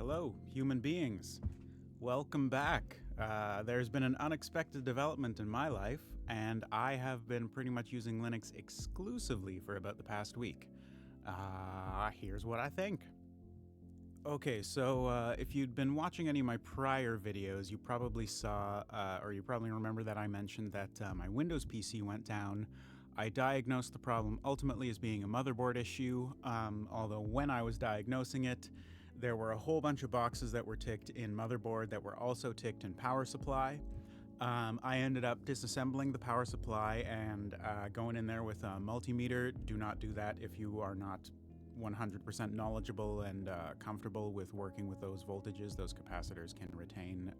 Hello, human beings. Welcome back. There's been an unexpected development in my life, and I have been pretty much using Linux exclusively for about the past week. Here's what I think. Okay, so if you'd been watching any of my prior videos, you probably saw, or you probably remember that I mentioned that my Windows PC went down. I diagnosed the problem ultimately as being a motherboard issue, although when I was diagnosing it, there were a whole bunch of boxes that were ticked in motherboard that were also ticked in power supply. I ended up disassembling the power supply and going in there with a multimeter. Do not do that if you are not 100% knowledgeable and comfortable with working with those voltages. Those capacitors can retain,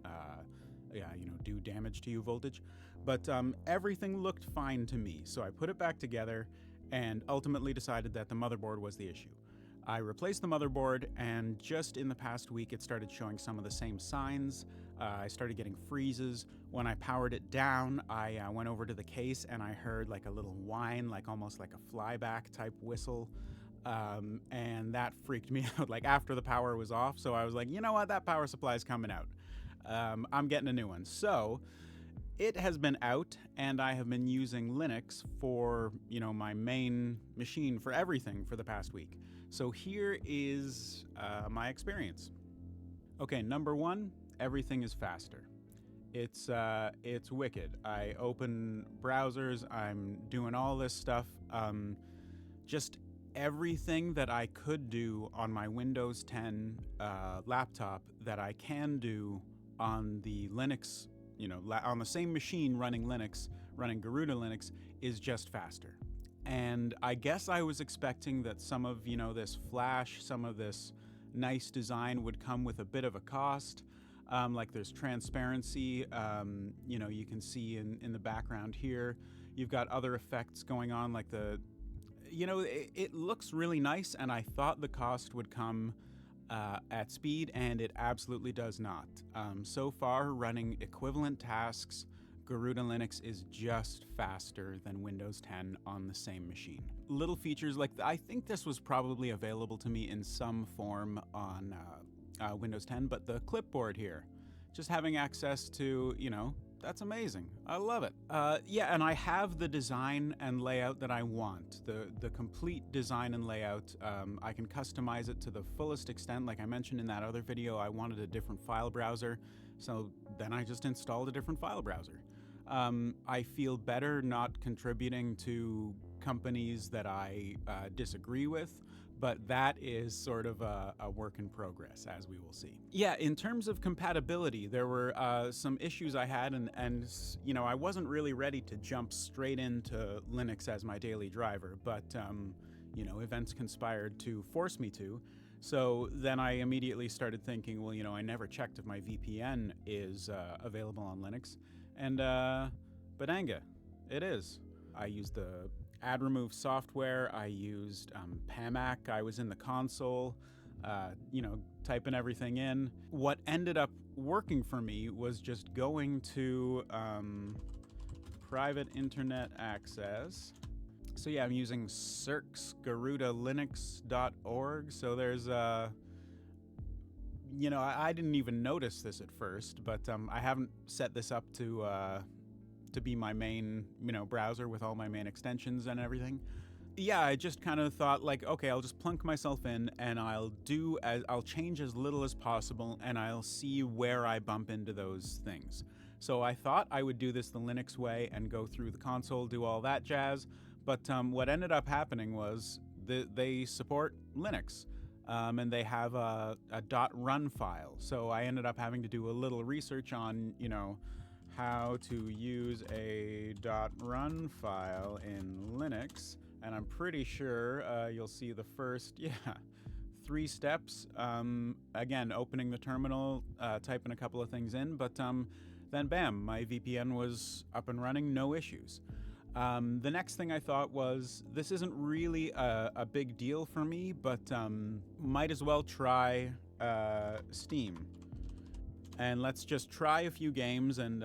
do damage to you voltage. But everything looked fine to me, so I put it back together and ultimately decided that the motherboard was the issue. I replaced the motherboard, and just in the past week it started showing some of the same signs. I started getting freezes. When I powered it down, I went over to the case and I heard like a little whine, like almost like a flyback type whistle. And that freaked me out, like after the power was off. So I was like, you know what, that power supply is coming out. I'm getting a new one. So it has been out, and I have been using Linux for, my main machine for everything for the past week. So here is my experience. Okay, number one, everything is faster. It's wicked. I open browsers, I'm doing all this stuff. Just everything that I could do on my Windows 10 laptop that I can do on the Linux, on the same machine running Linux, running Garuda Linux, is just faster. And I guess I was expecting that some of, this flash, some of this nice design would come with a bit of a cost. Like there's transparency, you can see in the background here. You've got other effects going on, like it looks really nice, and I thought the cost would come at speed, and it absolutely does not. So far, running equivalent tasks, Garuda Linux is just faster than Windows 10 on the same machine. Little features like I think this was probably available to me in some form on Windows 10, but the Clipboard here, just having access to, that's amazing. I love it. And I have the design and layout that I want. The complete design and layout. I can customize it to the fullest extent. Like I mentioned in that other video, I wanted a different file browser. So then I just installed a different file browser. I feel better not contributing to companies that I disagree with, but that is sort of a work in progress, as we will see. Yeah, in terms of compatibility, there were some issues I had, and I wasn't really ready to jump straight into Linux as my daily driver, but events conspired to force me to. So then I immediately started thinking, well, I never checked if my VPN is available on Linux. And Badanga, it is. I used the ad remove software. I used PAMAC. I was in the console, typing everything in. What ended up working for me was just going to private internet access. So yeah, I'm using circsgarudalinux.org. So there's I didn't even notice this at first, but I haven't set this up to be my main, browser with all my main extensions and everything. Yeah, I just kind of thought like, okay, I'll just plunk myself in and I'll change as little as possible, and I'll see where I bump into those things. So I thought I would do this the Linux way and go through the console, do all that jazz. But what ended up happening was they support Linux. And they have a .run file. So I ended up having to do a little research on, how to use a .run file in Linux. And I'm pretty sure you'll see the first, 3 steps. Again, opening the terminal, typing a couple of things in, but then bam, my VPN was up and running, no issues. The next thing I thought was, this isn't really a big deal for me, but might as well try Steam. And let's just try a few games, and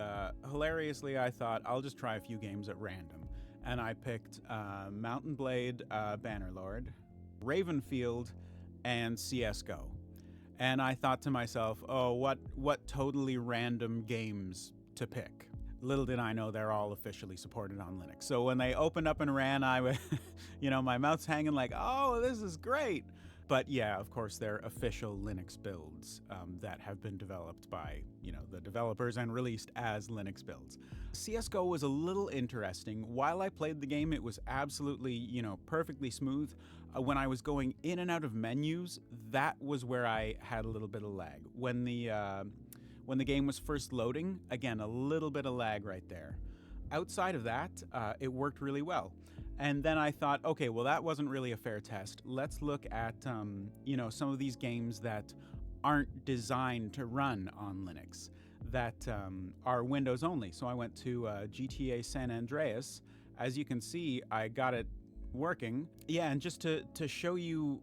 hilariously I thought I'll just try a few games at random. And I picked Mountain Blade Bannerlord, Ravenfield, and CSGO. And I thought to myself, oh, what totally random games to pick. Little did I know they're all officially supported on Linux. So when they opened up and ran, I was, my mouth's hanging like, oh, this is great. But yeah, of course, they're official Linux builds that have been developed by, the developers and released as Linux builds. CSGO was a little interesting. While I played the game, it was absolutely, perfectly smooth. When I was going in and out of menus, that was where I had a little bit of lag. When the game was first loading, again, a little bit of lag right there. Outside of that, it worked really well. And then I thought, okay, well, that wasn't really a fair test. Let's look at, some of these games that aren't designed to run on Linux, that are Windows only. So I went to GTA San Andreas. As you can see, I got it working. Yeah, and just to show you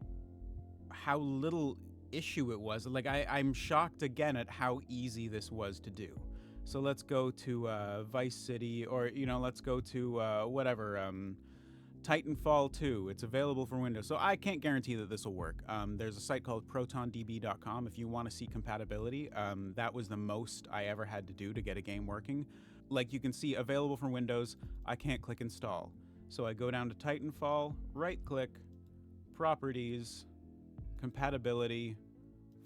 how little issue it was, like I'm shocked again at how easy this was to do. So let's go to Vice City, or let's go to whatever, Titanfall 2. It's available for Windows, so I can't guarantee that this will work. There's a site called protondb.com if you want to see compatibility. That was the most I ever had to do to get a game working. Like you can see, available for Windows, I can't click install. So I go down to Titanfall, right click, properties, compatibility,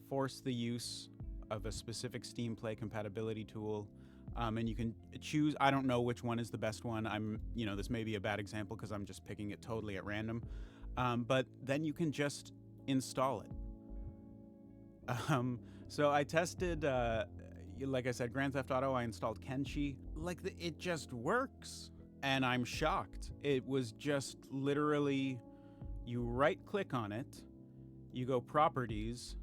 force the use of a specific Steam Play compatibility tool, and you can choose. I don't know which one is the best one. This may be a bad example because I'm just picking it totally at random, but then you can just install it. So I tested, like I said, Grand Theft Auto. I installed Kenshi. It just works, and I'm shocked. It was just literally, you right click on it, you go properties,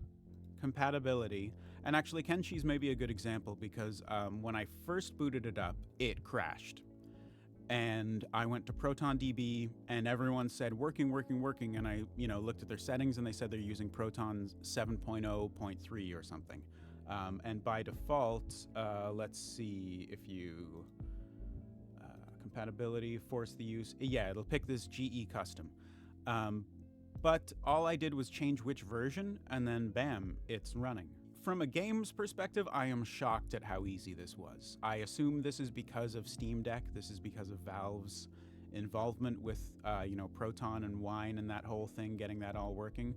compatibility, and actually Kenshi's maybe a good example because when I first booted it up, it crashed. And I went to ProtonDB and everyone said working, and I looked at their settings and they said they're using Proton 7.0.3 or something. And by default, let's see if you compatibility, force the use. Yeah, it'll pick this GE custom. But all I did was change which version, and then bam, it's running. From a game's perspective, I am shocked at how easy this was. I assume this is because of Steam Deck. This is because of Valve's involvement with, Proton and Wine and that whole thing, getting that all working.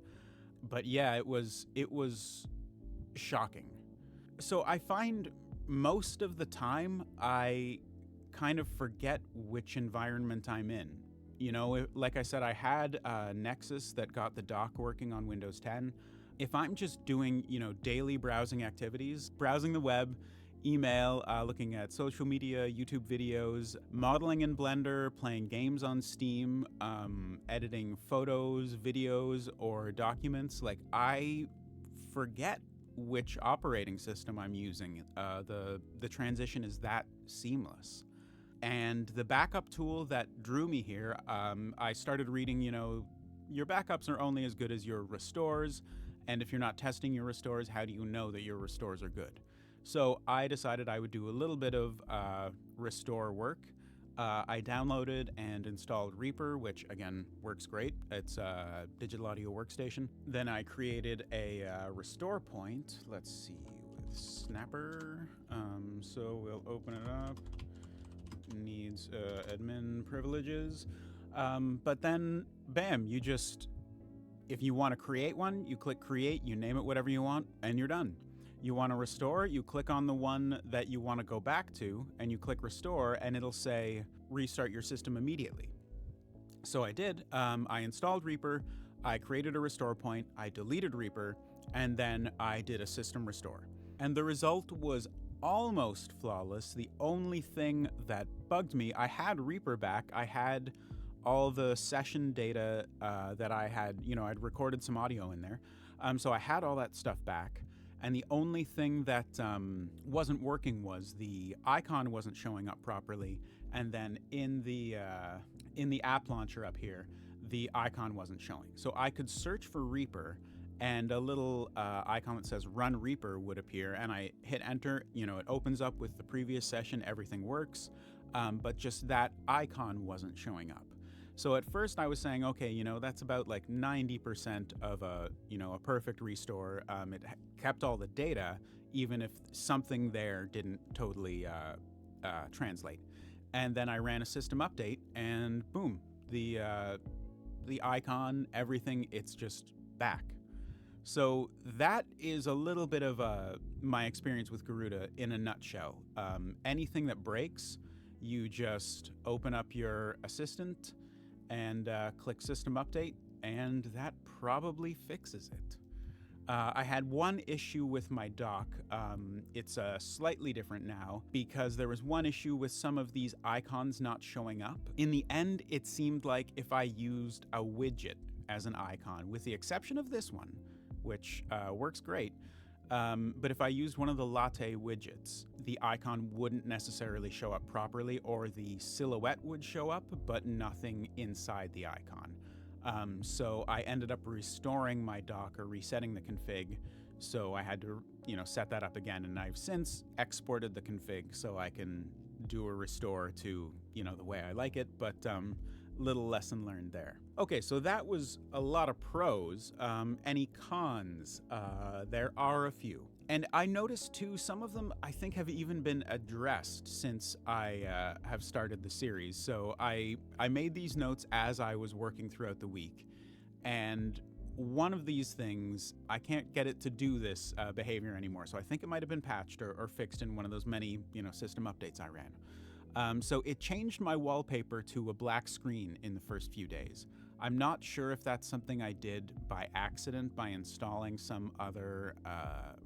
But yeah, it was shocking. So I find most of the time I kind of forget which environment I'm in. Like I said, I had Nexus that got the dock working on Windows 10. If I'm just doing, daily browsing activities, browsing the web, email, looking at social media, YouTube videos, modeling in Blender, playing games on Steam, editing photos, videos, or documents, I forget which operating system I'm using. The transition is that seamless. And the backup tool that drew me here, I started reading, your backups are only as good as your restores. And if you're not testing your restores, how do you know that your restores are good? So I decided I would do a little bit of restore work. I downloaded and installed Reaper, which again works great. It's a digital audio workstation. Then I created a restore point. Let's see, with Snapper. So we'll open it up. Needs admin privileges. But then, bam, you just, if you want to create one, you click create, you name it whatever you want, and you're done. You want to restore, you click on the one that you want to go back to, and you click restore, and it'll say restart your system immediately. So I did. I installed Reaper, I created a restore point, I deleted Reaper, and then I did a system restore. And the result was almost flawless. The only thing that bugged me, I had Reaper back, I had all the session data that I had, I'd recorded some audio in there. So I had all that stuff back. And the only thing that wasn't working was the icon wasn't showing up properly. And then in the app launcher up here, the icon wasn't showing. So I could search for Reaper and a little icon that says Run Reaper would appear. And I hit enter, it opens up with the previous session, everything works. But just that icon wasn't showing up. So at first I was saying, okay, that's about like 90% of a perfect restore. It kept all the data, even if something there didn't totally translate. And then I ran a system update, and boom, the icon, everything, it's just back. So that is a little bit of my experience with Garuda in a nutshell. Anything that breaks, you just open up your assistant and click System Update, and that probably fixes it. I had one issue with my dock. It's slightly different now because there was one issue with some of these icons not showing up. In the end, it seemed like if I used a widget as an icon, with the exception of this one, which works great, but if I used one of the Latte widgets, the icon wouldn't necessarily show up properly, or the silhouette would show up, but nothing inside the icon. So I ended up restoring my dock or resetting the config. So I had to, set that up again, and I've since exported the config so I can do a restore to, the way I like it, but little lesson learned there. Okay, so that was a lot of pros. Any cons? There are a few. And I noticed too, some of them I think have even been addressed since I have started the series. So I made these notes as I was working throughout the week. And one of these things, I can't get it to do this behavior anymore. So I think it might have been patched or fixed in one of those many, system updates I ran. So it changed my wallpaper to a black screen in the first few days. I'm not sure if that's something I did by accident by installing some other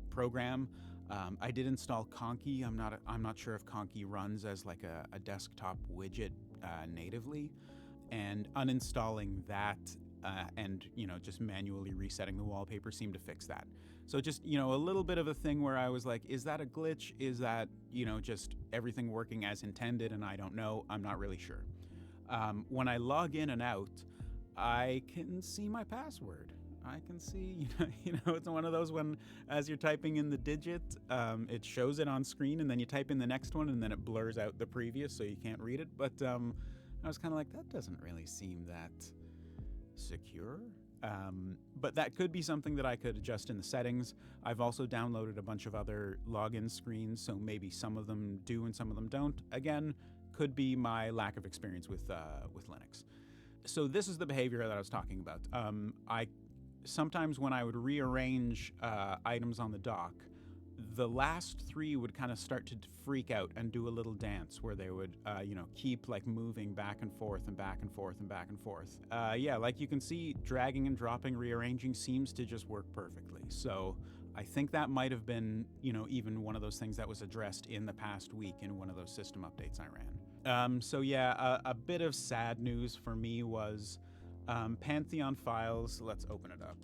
program. I did install Conky. I'm not sure if Conky runs as like a desktop widget natively, and uninstalling that and just manually resetting the wallpaper seemed to fix that. So just a little bit of a thing where I was like, is that a glitch? Is that just everything working as intended? And I don't know. I'm not really sure. When I log in and out, I can see my password. I can see, it's one of those when, as you're typing in the digit, it shows it on screen, and then you type in the next one, and then it blurs out the previous, so you can't read it. But I was kind of like, that doesn't really seem that secure. But that could be something that I could adjust in the settings. I've also downloaded a bunch of other login screens, so maybe some of them do and some of them don't. Again, could be my lack of experience with Linux. So this is the behavior that I was talking about. Sometimes when I would rearrange items on the dock, the last three would kind of start to freak out and do a little dance where they would, keep like moving back and forth and back and forth and back and forth. Like you can see, dragging and dropping, rearranging seems to just work perfectly. So I think that might have been, even one of those things that was addressed in the past week in one of those system updates I ran. A bit of sad news for me was Pantheon files. Let's open it up.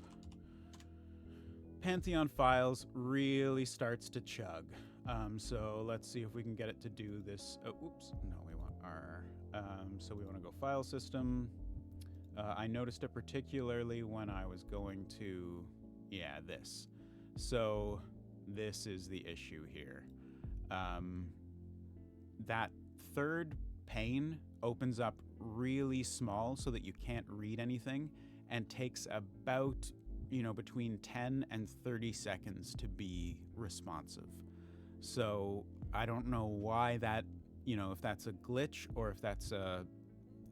Pantheon files really starts to chug. So let's see if we can get it to do this. Oh, oops. No, we want our. So we want to go file system. I noticed it particularly when I was going to, this. So this is the issue here. That third pane opens up really small so that you can't read anything, and takes about between 10 and 30 seconds to be responsive. So I don't know why that, if that's a glitch or if that's a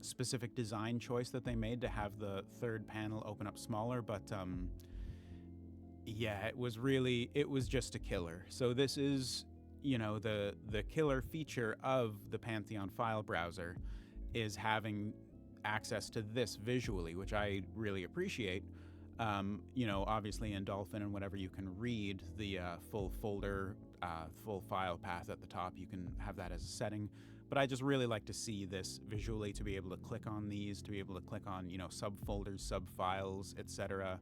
specific design choice that they made to have the third panel open up smaller, but it was just a killer. So this is, the killer feature of the Pantheon file browser is having access to this visually, which I really appreciate. Obviously in Dolphin and whatever, you can read the full folder, full file path at the top. You can have that as a setting. But I just really like to see this visually, to be able to click on these, to be able to click on, subfolders, subfiles, etc.,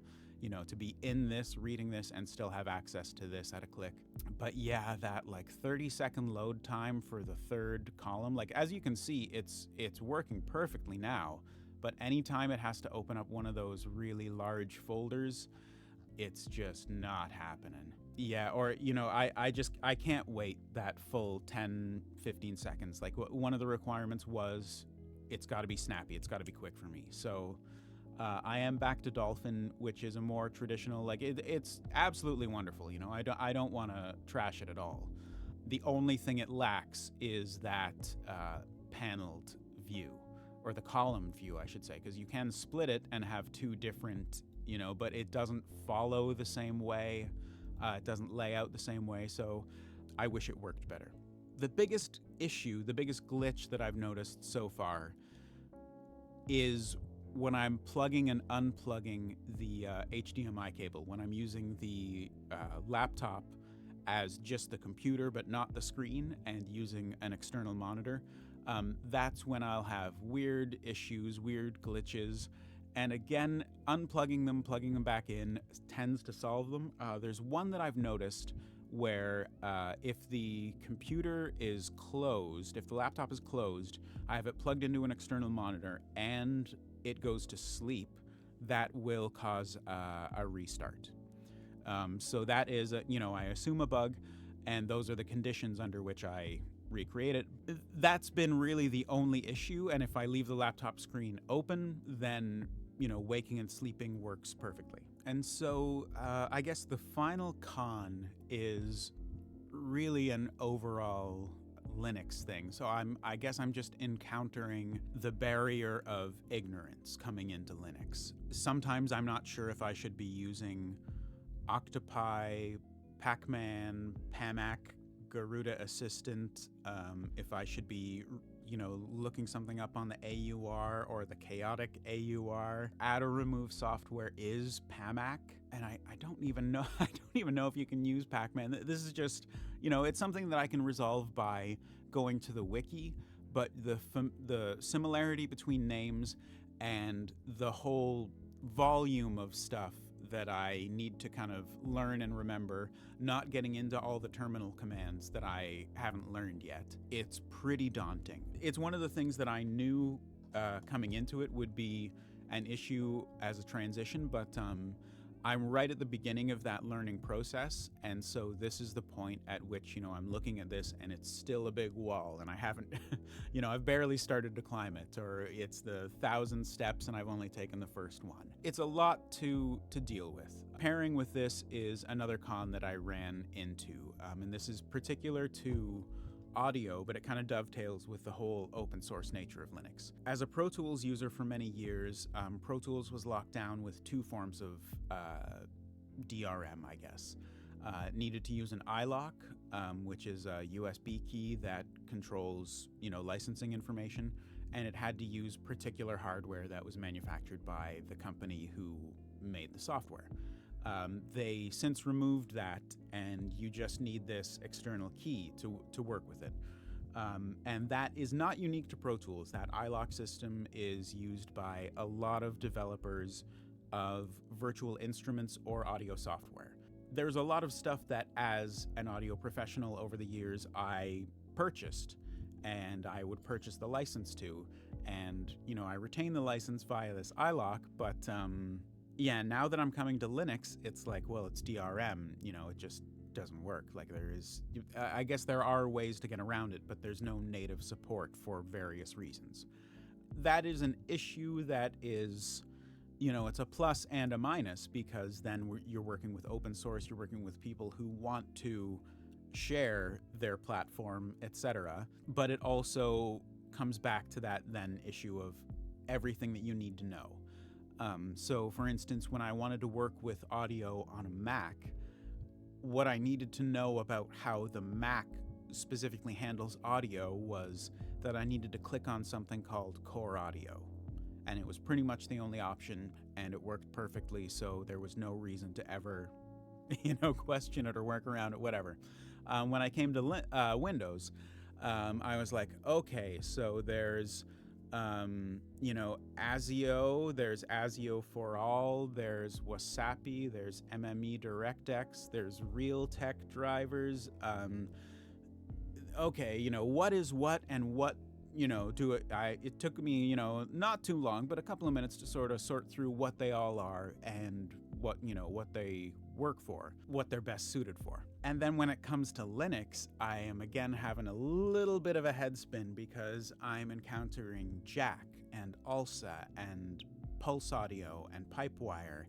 to be in this, reading this, and still have access to this at a click. But yeah, that like 30-second load time for the third column, like as you can see, it's working perfectly now. But anytime it has to open up one of those really large folders, it's just not happening. Yeah, or, I can't wait that full 10, 15 seconds. Like one of the requirements was it's got to be snappy. It's got to be quick for me. So I am back to Dolphin, which is a more traditional, like it's absolutely wonderful. I don't want to trash it at all. The only thing it lacks is that paneled view, or the column view, I should say, because you can split it and have two different, but it doesn't follow the same way. It doesn't lay out the same way. So I wish it worked better. The biggest issue, the biggest glitch that I've noticed so far is when I'm plugging and unplugging the HDMI cable, when I'm using the laptop as just the computer but not the screen and using an external monitor, that's when I'll have weird issues, weird glitches. And again, unplugging them, plugging them back in tends to solve them. There's one that I've noticed where if the computer is closed, if the laptop is closed, I have it plugged into an external monitor and it goes to sleep, that will cause a restart. So that is, I assume a bug, and those are the conditions under which I recreate it. That's been really the only issue, and if I leave the laptop screen open, then waking and sleeping works perfectly. And so I guess the final con is really an overall Linux thing. So I guess I'm just encountering the barrier of ignorance coming into Linux. Sometimes I'm not sure if I should be using Octopi, Pacman, Pamac, Garuda Assistant, if I should be looking something up on the AUR or the chaotic AUR. Add or remove software is Pamac, and I don't even know if you can use Pacman. This is just, it's something that I can resolve by going to the wiki, but the similarity between names and the whole volume of stuff that I need to kind of learn and remember, not getting into all the terminal commands that I haven't learned yet. It's pretty daunting. It's one of the things that I knew coming into it would be an issue as a transition, but I'm right at the beginning of that learning process, and so this is the point at which, I'm looking at this and it's still a big wall, and I haven't, I've barely started to climb it, or it's the 1,000 steps and I've only taken the first one. It's a lot to deal with. Pairing with this is another con that I ran into, and this is particular to audio, but it kind of dovetails with the whole open source nature of Linux. As a Pro Tools user for many years, Pro Tools was locked down with two forms of DRM, I guess. It needed to use an iLock, which is a USB key that controls, licensing information, and it had to use particular hardware that was manufactured by the company who made the software. They since removed that, and you just need this external key to work with it. And that is not unique to Pro Tools. That iLock system is used by a lot of developers of virtual instruments or audio software. There's a lot of stuff that, as an audio professional over the years, I purchased, and I would purchase the license to, and I retain the license via this iLock, but yeah, now that I'm coming to Linux, it's like, well, it's DRM, it just doesn't work. Like, I guess there are ways to get around it, but there's no native support for various reasons. That is an issue that is, it's a plus and a minus, because then you're working with open source, you're working with people who want to share their platform, etc. But it also comes back to that then issue of everything that you need to know. So for instance, when I wanted to work with audio on a Mac, what I needed to know about how the Mac specifically handles audio was that I needed to click on something called Core Audio. And it was pretty much the only option, and it worked perfectly, so there was no reason to ever, question it or work around it, whatever. When I came to Windows, I was like, okay, so there's ASIO, there's ASIO for all, there's Wasapi, there's MME DirectX, there's Realtek drivers. Okay, what is what and what, it took me, not too long, but a couple of minutes to sort of sort through what they all are and what they work for, what they're best suited for. And then when it comes to Linux, I am again having a little bit of a head spin because I'm encountering Jack and ALSA and Pulse Audio and Pipewire,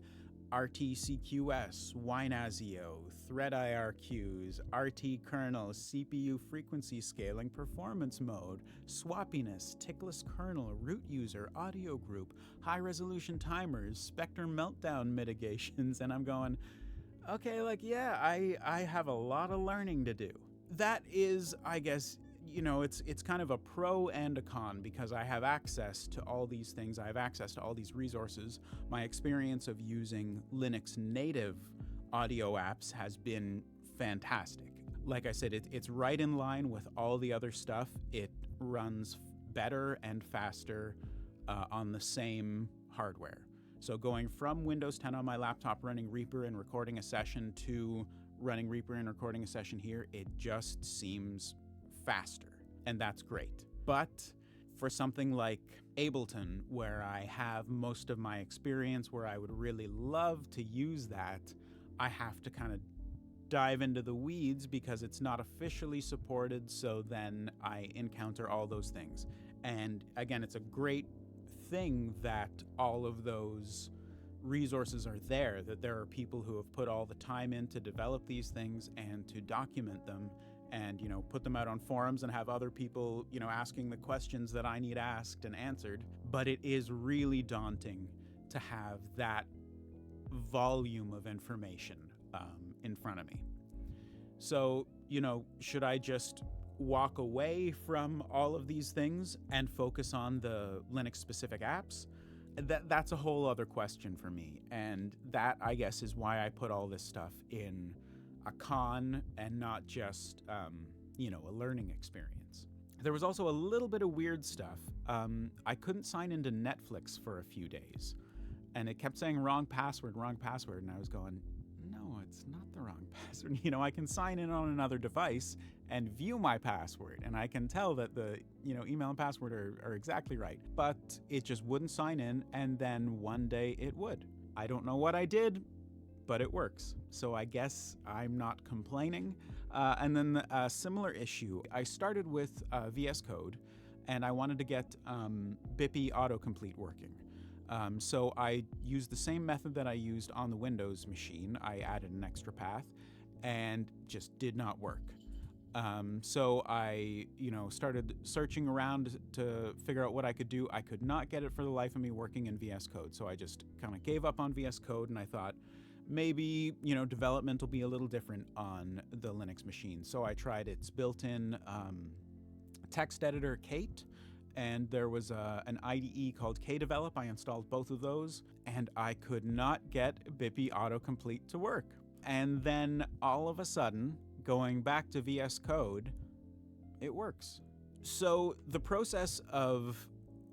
RTCQS, WinASIO, Thread IRQs, RT kernel, CPU frequency scaling, performance mode, swappiness, tickless kernel, root user, audio group, high resolution timers, Spectrum meltdown mitigations, and I'm going, okay, like, yeah, I have a lot of learning to do. That is, I guess, it's kind of a pro and a con because I have access to all these things. I have access to all these resources. My experience of using Linux native audio apps has been fantastic. Like I said, it's right in line with all the other stuff. It runs better and faster on the same hardware. So going from Windows 10 on my laptop running Reaper and recording a session to running Reaper and recording a session here, it just seems faster, and that's great. But for something like Ableton, where I have most of my experience, where I would really love to use that, I have to kind of dive into the weeds because it's not officially supported, so then I encounter all those things. And again, it's a great thing that all of those resources are there, that there are people who have put all the time in to develop these things and to document them and, put them out on forums and have other people, asking the questions that I need asked and answered. But it is really daunting to have that volume of information in front of me. So, should I just walk away from all of these things and focus on the Linux specific apps? That's a whole other question for me. And that, I guess, is why I put all this stuff in a con and not just, a learning experience. There was also a little bit of weird stuff. I couldn't sign into Netflix for a few days, and it kept saying wrong password, and I was going, no, it's not the wrong password. I can sign in on another device and view my password, and I can tell that the email and password are exactly right, but it just wouldn't sign in, and then one day it would. I don't know what I did, but it works. So I guess I'm not complaining. And then a similar issue, I started with VSCode, and I wanted to get Bippy Autocomplete working. So I used the same method that I used on the Windows machine. I added an extra path, and just did not work. So I, started searching around to figure out what I could do. I could not get it for the life of me working in VSCode. So I just kind of gave up on VSCode, and I thought, maybe, development will be a little different on the Linux machine. So I tried its built-in text editor, Kate, and there was an IDE called KDevelop. I installed both of those, and I could not get Bippy Autocomplete to work. And then all of a sudden, going back to VSCode, it works. So the process of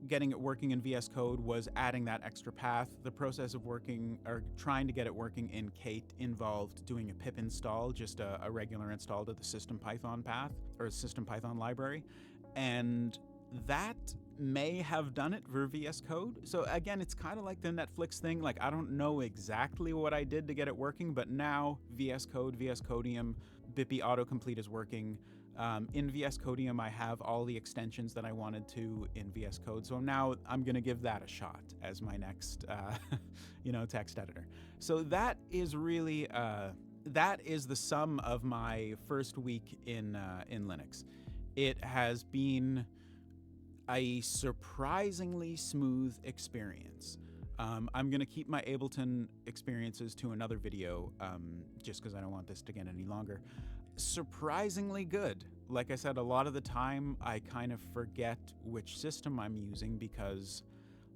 getting it working in VSCode was adding that extra path. The process of trying to get it working in Kate involved doing a pip install, just a regular install to the System Python path, or System Python library. And that may have done it for VSCode. So again, it's kind of like the Netflix thing. Like, I don't know exactly what I did to get it working, but now VSCode, VSCodium, Bippy Autocomplete is working. In VSCodium, I have all the extensions that I wanted to in VSCode. So now I'm going to give that a shot as my next, text editor. So that is really, that is the sum of my first week in Linux. It has been a surprisingly smooth experience. I'm going to keep my Ableton experiences to another video, just because I don't want this to get any longer. Surprisingly good. Like I said, a lot of the time I kind of forget which system I'm using because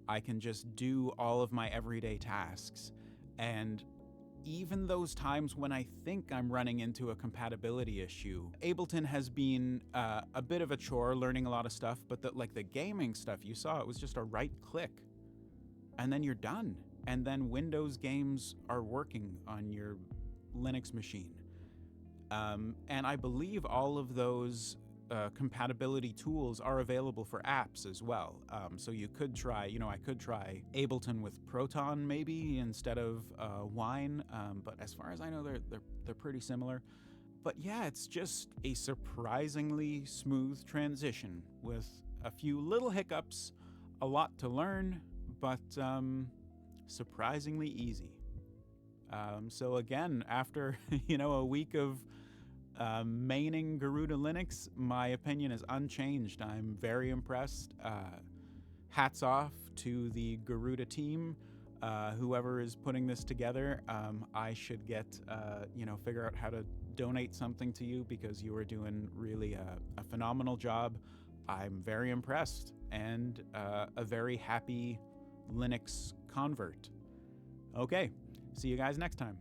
I can just do all of my everyday tasks. And even those times when I think I'm running into a compatibility issue, Ableton has been a bit of a chore, learning a lot of stuff, but the gaming stuff you saw, it was just a right click and then you're done. And then Windows games are working on your Linux machine. And I believe all of those compatibility tools are available for apps as well. So you could try, I could try Ableton with Proton maybe instead of Wine. But as far as I know, they're pretty similar. But yeah, it's just a surprisingly smooth transition with a few little hiccups, a lot to learn, but surprisingly easy. So again, after a week of maining Garuda Linux, my opinion is unchanged. I'm very impressed. Hats off to the Garuda team. Whoever is putting this together, I should get, figure out how to donate something to you because you are doing really a phenomenal job. I'm very impressed and a very happy Linux convert. Okay, see you guys next time.